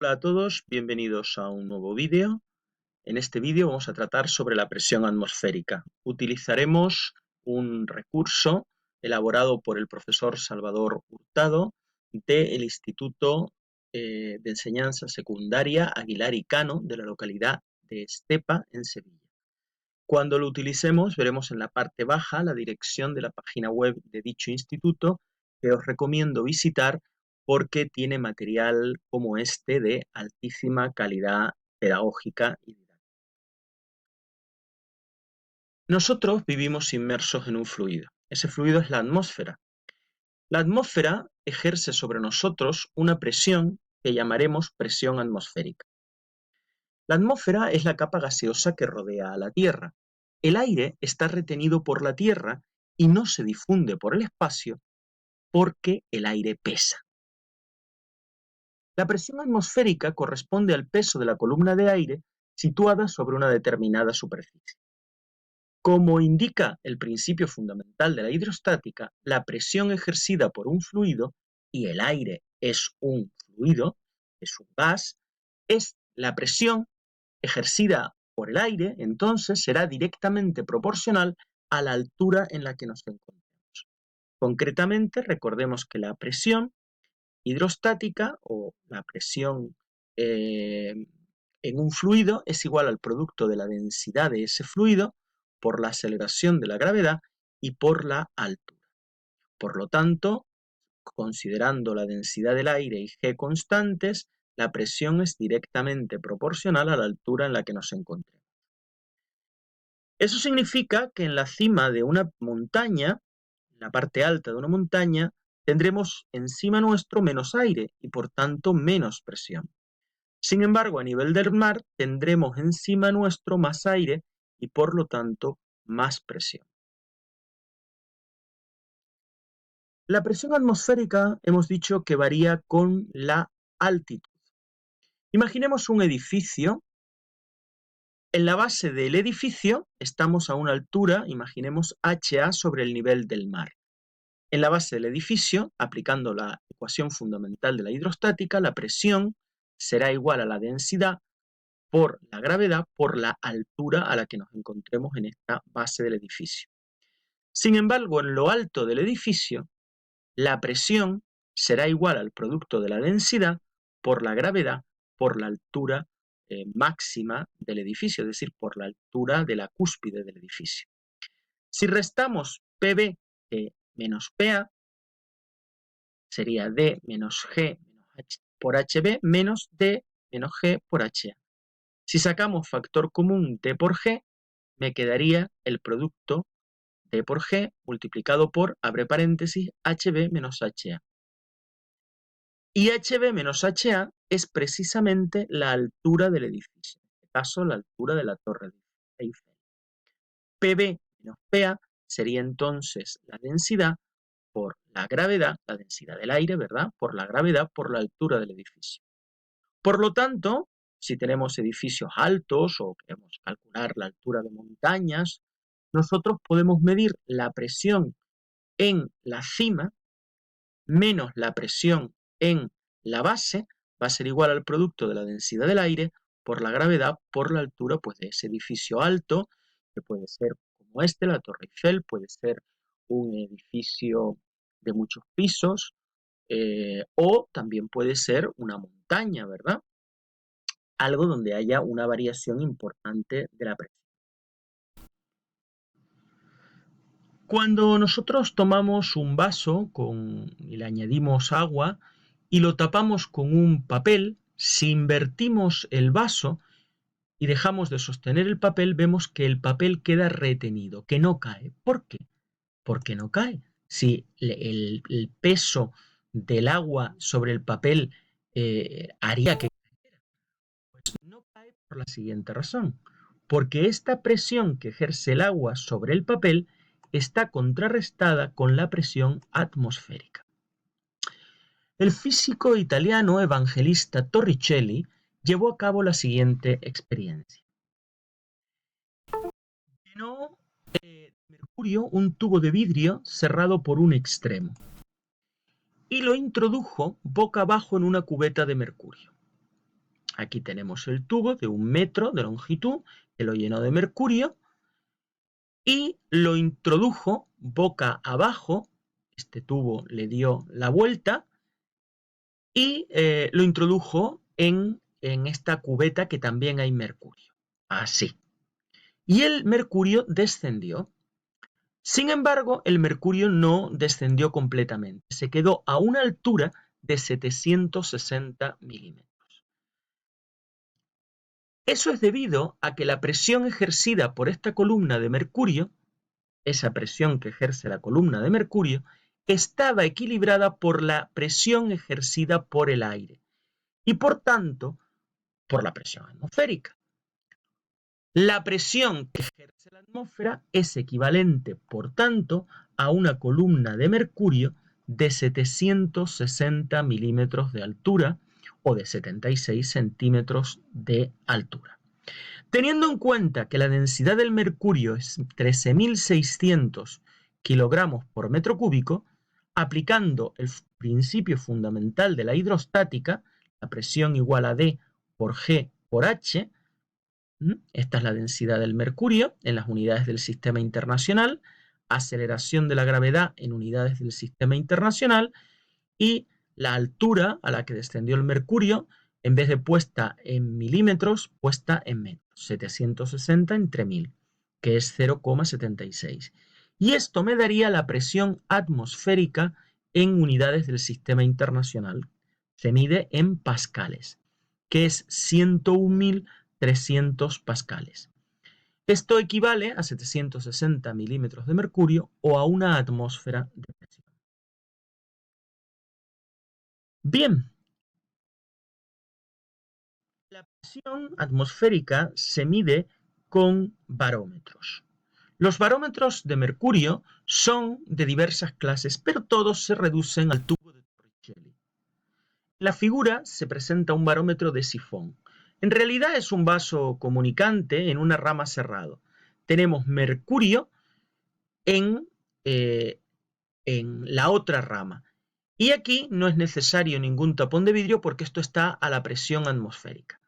Hola a todos, bienvenidos a un nuevo vídeo. En este vídeo vamos a tratar sobre la presión atmosférica. Utilizaremos un recurso elaborado por el profesor Salvador Hurtado del Instituto de Enseñanza Secundaria Aguilar y Cano de la localidad de Estepa, en Sevilla. Cuando lo utilicemos veremos en la parte baja la dirección de la página web de dicho instituto, que os recomiendo visitar porque tiene material como este de altísima calidad pedagógica y didáctica. Nosotros vivimos inmersos en un fluido. Ese fluido es la atmósfera. La atmósfera ejerce sobre nosotros una presión que llamaremos presión atmosférica. La atmósfera es la capa gaseosa que rodea a la Tierra. El aire está retenido por la Tierra y no se difunde por el espacio porque el aire pesa. La presión atmosférica corresponde al peso de la columna de aire situada sobre una determinada superficie. Como indica el principio fundamental de la hidrostática, la presión ejercida por un fluido, y el aire es un fluido, es un gas, es la presión ejercida por el aire, entonces será directamente proporcional a la altura en la que nos encontramos. Concretamente, recordemos que la presión hidrostática o la presión en un fluido es igual al producto de la densidad de ese fluido por la aceleración de la gravedad y por la altura. Por lo tanto, considerando la densidad del aire y G constantes, la presión es directamente proporcional a la altura en la que nos encontremos. Eso significa que en la cima de una montaña, en la parte alta de una montaña, tendremos encima nuestro menos aire y por tanto menos presión. Sin embargo, a nivel del mar tendremos encima nuestro más aire y por lo tanto más presión. La presión atmosférica hemos dicho que varía con la altitud. Imaginemos un edificio. En la base del edificio estamos a una altura, imaginemos HA sobre el nivel del mar. En la base del edificio, aplicando la ecuación fundamental de la hidrostática, la presión será igual a la densidad por la gravedad por la altura a la que nos encontremos en esta base del edificio. Sin embargo, en lo alto del edificio, la presión será igual al producto de la densidad por la gravedad por la altura máxima del edificio, es decir, por la altura de la cúspide del edificio. Si restamos PB menos PA, sería D menos G por HB menos D menos G por HA. Si sacamos factor común D por G, me quedaría el producto D por G multiplicado por, abre paréntesis, HB menos HA. Y HB menos HA es precisamente la altura del edificio, en este caso la altura de la Torre Eiffel. PB menos PA sería entonces la densidad por la gravedad, la densidad del aire, ¿verdad? Por la gravedad por la altura del edificio. Por lo tanto, si tenemos edificios altos o queremos calcular la altura de montañas, nosotros podemos medir la presión en la cima menos la presión en la base, va a ser igual al producto de la densidad del aire por la gravedad por la altura pues, de ese edificio alto, que puede ser como este, la Torre Eiffel, puede ser un edificio de muchos pisos, o también puede ser una montaña, ¿verdad? Algo donde haya una variación importante de la presión. Cuando nosotros tomamos un vaso y le añadimos agua y lo tapamos con un papel, si invertimos el vaso y dejamos de sostener el papel, vemos que el papel queda retenido, que no cae. ¿Por qué? Porque no cae. Si el peso del agua sobre el papel haría que no cae por la siguiente razón, porque esta presión que ejerce el agua sobre el papel está contrarrestada con la presión atmosférica. El físico italiano Evangelista Torricelli llevó a cabo la siguiente experiencia. Llenó de mercurio un tubo de vidrio cerrado por un extremo y lo introdujo boca abajo en una cubeta de mercurio. Aquí tenemos el tubo de 1 metro de longitud que lo llenó de mercurio y lo introdujo boca abajo. Este tubo le dio la vuelta y lo introdujo en esta cubeta que también hay mercurio. Así. Y el mercurio descendió. Sin embargo, el mercurio no descendió completamente. Se quedó a una altura de 760 milímetros. Eso es debido a que la presión ejercida por esta columna de mercurio, esa presión que ejerce la columna de mercurio, estaba equilibrada por la presión ejercida por el aire y por tanto por la presión atmosférica. La presión que ejerce la atmósfera es equivalente, por tanto, a una columna de mercurio de 760 milímetros de altura o de 76 centímetros de altura. Teniendo en cuenta que la densidad del mercurio es 13.600 kilogramos por metro cúbico, aplicando el principio fundamental de la hidrostática, la presión igual a D por G por H, esta es la densidad del mercurio en las unidades del sistema internacional, aceleración de la gravedad en unidades del sistema internacional y la altura a la que descendió el mercurio, en vez de puesta en milímetros, puesta en metros, 760 entre 1000, que es 0,76. Y esto me daría la presión atmosférica en unidades del sistema internacional. Se mide en pascales, que es 101.300 pascales. Esto equivale a 760 milímetros de mercurio o a una atmósfera de presión. Bien, la presión atmosférica se mide con barómetros. Los barómetros de mercurio son de diversas clases, pero todos se reducen al tubo de Torricelli. En la figura se presenta un barómetro de sifón. En realidad es un vaso comunicante en una rama cerrado. Tenemos mercurio en la otra rama. Y aquí no es necesario ningún tapón de vidrio porque esto está a la presión atmosférica.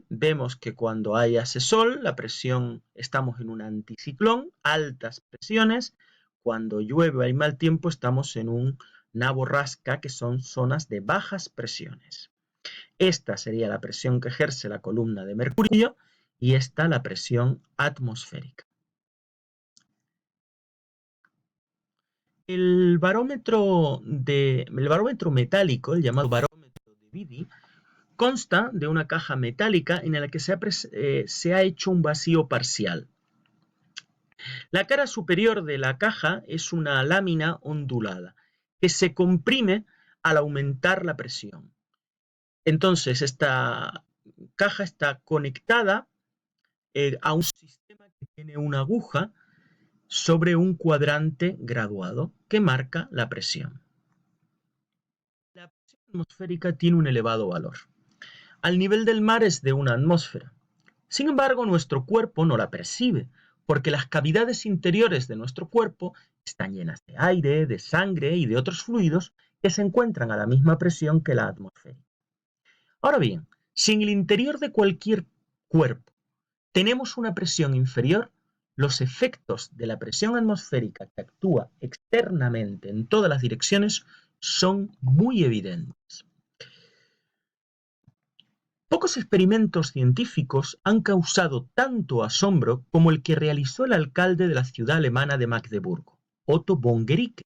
Vemos que cuando hay hace sol, la presión, estamos en un anticiclón, altas presiones. Cuando llueve o hay mal tiempo, estamos en una borrasca, que son zonas de bajas presiones. Esta sería la presión que ejerce la columna de mercurio y esta la presión atmosférica. El barómetro metálico, el llamado barómetro de Beatty, consta de una caja metálica en la que se ha hecho un vacío parcial. La cara superior de la caja es una lámina ondulada que se comprime al aumentar la presión. Entonces, esta caja está conectada a un sistema que tiene una aguja sobre un cuadrante graduado que marca la presión. La presión atmosférica tiene un elevado valor. Al nivel del mar es de 1 atmósfera. Sin embargo, nuestro cuerpo no la percibe, porque las cavidades interiores de nuestro cuerpo están llenas de aire, de sangre y de otros fluidos que se encuentran a la misma presión que la atmósfera. Ahora bien, si en el interior de cualquier cuerpo tenemos una presión inferior, los efectos de la presión atmosférica que actúa externamente en todas las direcciones son muy evidentes. Pocos experimentos científicos han causado tanto asombro como el que realizó el alcalde de la ciudad alemana de Magdeburgo, Otto von Guericke,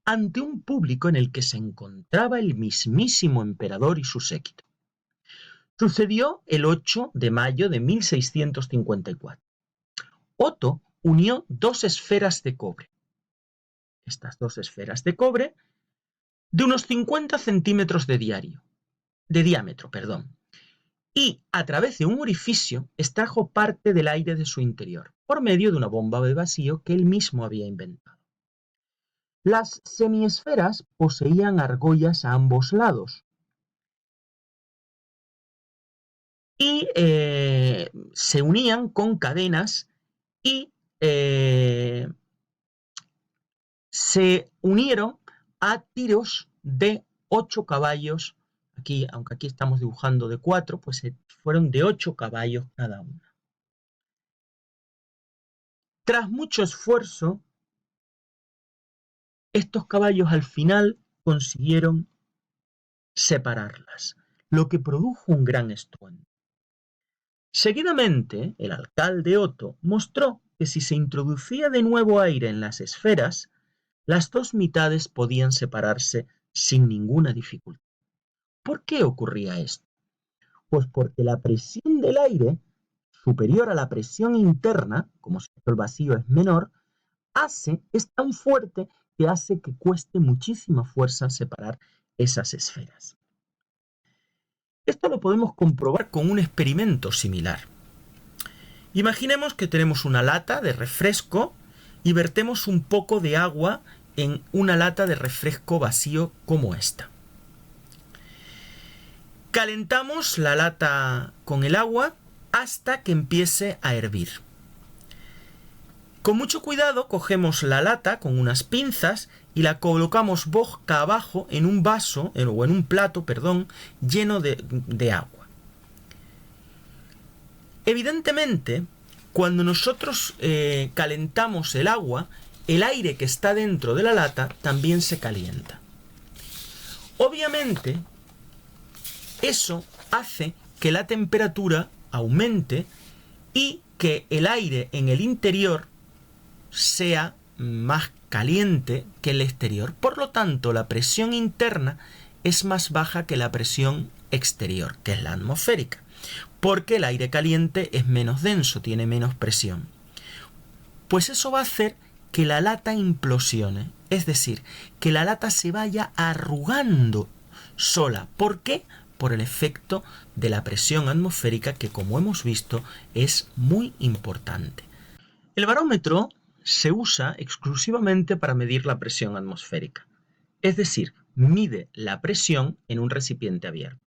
ante un público en el que se encontraba el mismísimo emperador y su séquito. Sucedió el 8 de mayo de 1654. Otto unió 2 esferas de cobre. Estas 2 esferas de cobre de unos 50 centímetros de diámetro, y a través de un orificio extrajo parte del aire de su interior por medio de una bomba de vacío que él mismo había inventado. Las semiesferas poseían argollas a ambos lados y se unían con cadenas y se unieron a tiros de 8 caballos aquí, aunque aquí estamos dibujando de 4, pues fueron de 8 caballos cada una. Tras mucho esfuerzo, estos caballos al final consiguieron separarlas, lo que produjo un gran estruendo. Seguidamente, el alcalde Otto mostró que si se introducía de nuevo aire en las esferas, las dos mitades podían separarse sin ninguna dificultad. ¿Por qué ocurría esto? Pues porque la presión del aire, superior a la presión interna, como si el vacío es menor, es tan fuerte que hace que cueste muchísima fuerza separar esas esferas. Esto lo podemos comprobar con un experimento similar. Imaginemos que tenemos una lata de refresco y vertemos un poco de agua en una lata de refresco vacío como esta. Calentamos la lata con el agua hasta que empiece a hervir. Con mucho cuidado cogemos la lata con unas pinzas y la colocamos boca abajo en un vaso, o en un plato, lleno de agua. Evidentemente, cuando nosotros calentamos el agua, el aire que está dentro de la lata también se calienta. Obviamente, eso hace que la temperatura aumente y que el aire en el interior sea más caliente que el exterior. Por lo tanto, la presión interna es más baja que la presión exterior, que es la atmosférica, porque el aire caliente es menos denso, tiene menos presión. Pues eso va a hacer que la lata implosione, es decir, que la lata se vaya arrugando sola. ¿Por qué? Por el efecto de la presión atmosférica, que, como hemos visto, es muy importante. El barómetro se usa exclusivamente para medir la presión atmosférica, es decir, mide la presión en un recipiente abierto.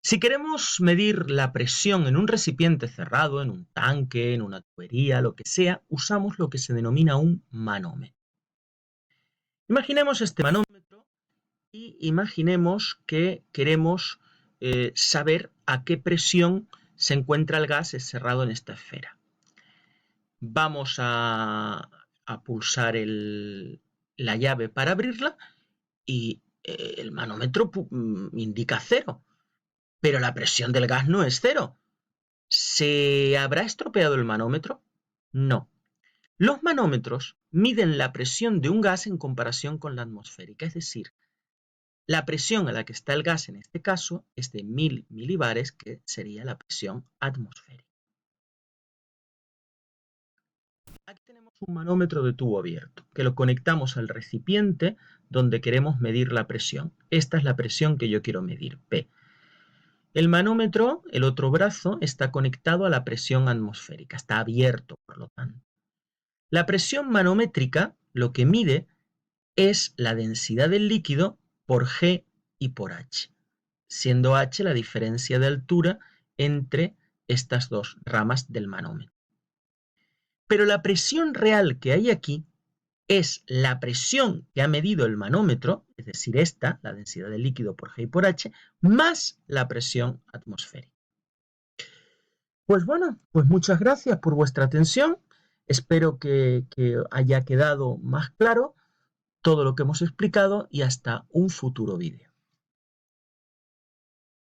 Si queremos medir la presión en un recipiente cerrado, en un tanque, en una tubería, lo que sea, usamos lo que se denomina un manómetro. Imaginemos este manómetro y imaginemos que queremos saber a qué presión se encuentra el gas cerrado en esta esfera. Vamos a pulsar la llave para abrirla y el manómetro indica 0. Pero la presión del gas no es 0. ¿Se habrá estropeado el manómetro? No. Los manómetros miden la presión de un gas en comparación con la atmosférica, es decir, la presión a la que está el gas en este caso es de 1000 milibares, que sería la presión atmosférica. Aquí tenemos un manómetro de tubo abierto, que lo conectamos al recipiente donde queremos medir la presión. Esta es la presión que yo quiero medir, P. El manómetro, el otro brazo, está conectado a la presión atmosférica, está abierto, por lo tanto. La presión manométrica lo que mide es la densidad del líquido por G y por H, siendo H la diferencia de altura entre estas dos ramas del manómetro. Pero la presión real que hay aquí es la presión que ha medido el manómetro, es decir, esta, la densidad del líquido por G y por H, más la presión atmosférica. Pues bueno, pues muchas gracias por vuestra atención. Espero que haya quedado más claro todo lo que hemos explicado y hasta un futuro vídeo.